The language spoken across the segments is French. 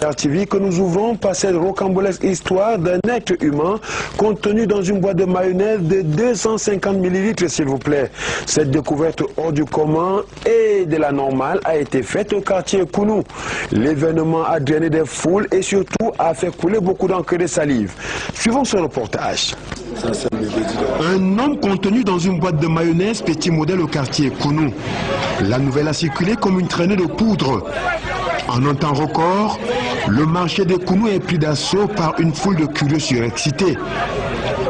TV que nous ouvrons par cette rocambolesque histoire d'un être humain contenu dans une boîte de mayonnaise de 250 ml, s'il vous plaît. Cette découverte hors du commun et de la normale a été faite au quartier Kounou. L'événement a drainé des foules et surtout a fait couler beaucoup d'encre et de salive. Suivons ce reportage. Un homme contenu dans une boîte de mayonnaise, petit modèle au quartier Kounou. La nouvelle a circulé comme une traînée de poudre. En un temps record, le marché de Kounou est pris d'assaut par une foule de curieux surexcités.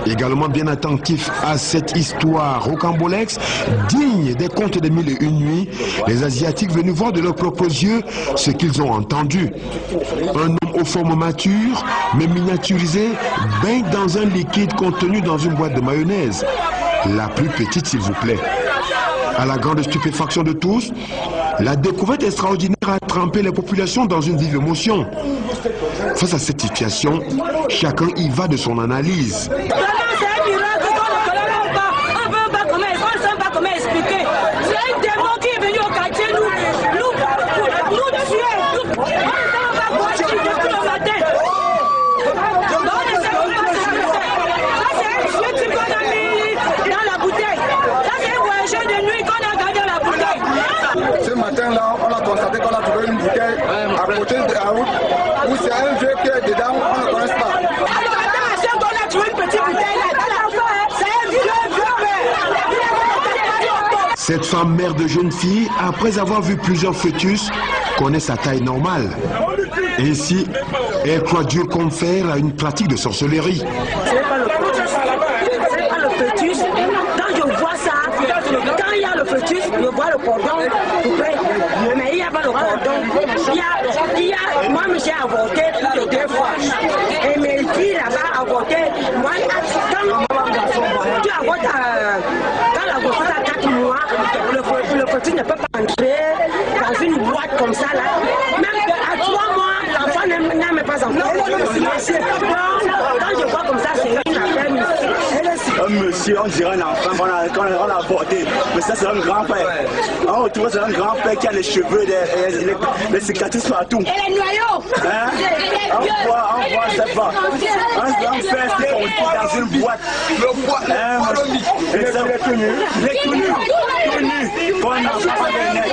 Également bien attentifs à cette histoire rocambolesque, digne des contes des mille et une nuits, les Asiatiques venus voir de leurs propres yeux ce qu'ils ont entendu. Un homme aux formes matures, mais miniaturisé, baigne dans un liquide contenu dans une boîte de mayonnaise. La plus petite, s'il vous plaît. À la grande stupéfaction de tous, la découverte extraordinaire a trempé les populations dans une vive émotion. Face à cette situation, chacun y va de son analyse. Ce matin-là, on a constaté qu'on a trouvé une bouteille à côté de la route où c'est un vieux qui est dedans, on ne connaît pas. On a trouvé une petite bouteille là, c'est un vieux. Cette femme mère de jeune fille, après avoir vu plusieurs fœtus, connaît sa taille normale. Ainsi, elle croit dur comme fer à une pratique de sorcellerie. C'est pas le fœtus. Quand je vois ça, quand il y a le fœtus, je vois le cordon coupé. Mais il n'y a pas le cordon. Moi, j'ai avorté plus de 2 fois. Et mes filles là-bas avorté. Moi, quand tu avortes, quand la grossesse a 4 mois, le fœtus ne peut pas entrer dans une boîte comme ça là. Même à 3 mois, l'enfant n'a même pas encore. Quand je vois comme ça, c'est une affaire mystique. Un monsieur, on dirait un enfant qu'on a avorté, mais ça c'est un grand-père. On retrouve c'est un grand-père qui a les cheveux, les cicatrices partout. Et les noyaux. Hein? On voit ça pas. Un grand-père qui est dans une boîte. Le boîte, il est connu. Il est connu. Pour un enfant de nez.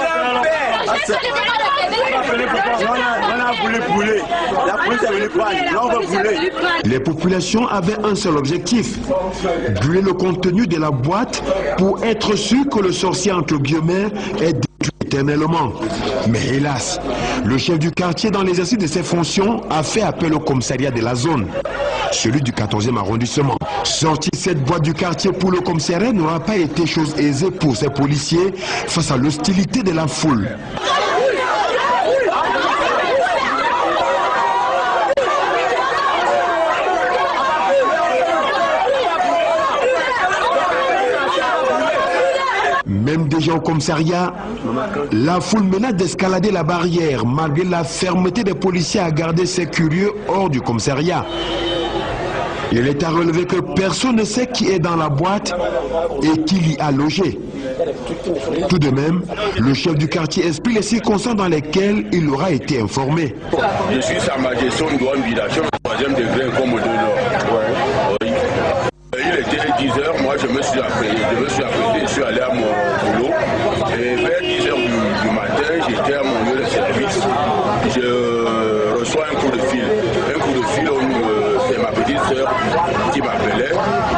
On a voulu brûler. La police est venue prendre. Là, on va brûler. Les populations avaient un seul objectif, brûler le contenu de la boîte pour être sûr que le sorcier entre guillemets est détruit éternellement. Mais hélas, le chef du quartier dans l'exercice de ses fonctions a fait appel au commissariat de la zone, celui du 14e arrondissement. Sortir cette boîte du quartier pour le commissariat n'aura pas été chose aisée pour ces policiers face à l'hostilité de la foule. Même déjà au commissariat, la foule menace d'escalader la barrière malgré la fermeté des policiers à garder ces curieux hors du commissariat. Il est à relever que personne ne sait qui est dans la boîte et qui l'y a logé. Tout de même, le chef du quartier explique les circonstances dans lesquelles il aura été informé. Je suis Sa Majesté Ndouane Bidachon, 3e degré comme de l'or. Il était 10h, moi je me suis apprêté, je suis allé à mon boulot. Et vers 10h du matin, j'étais à mon lieu de service. Je reçois un coup de fil. C'est ma petite soeur qui m'appelait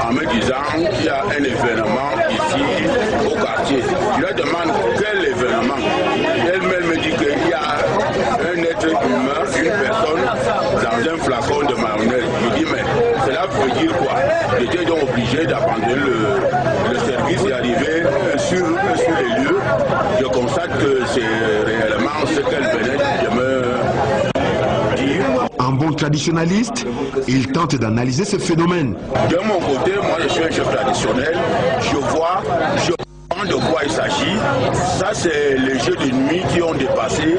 en me disant qu'il y a un événement ici au quartier. Je lui demande quel événement. Elle-même me dit qu'il y a un être humain, une personne dans un flacon de mayonnaise. Je dis mais cela veut dire quoi? J'étais donc obligé d'abandonner le service et arriver sur les lieux. Je constate que c'est réellement ce qu'elle venait de me dire. En bon traditionnaliste, il tente d'analyser ce phénomène. De mon côté, moi je suis un chef traditionnel, je vois de quoi il s'agit. Ça c'est les jeux de nuit qui ont dépassé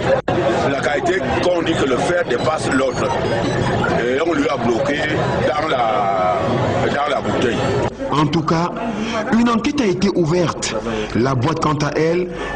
la qualité qu'on dit que le fer dépasse l'autre. Et on lui a bloqué dans la bouteille. En tout cas, une enquête a été ouverte. La boîte, quant à elle,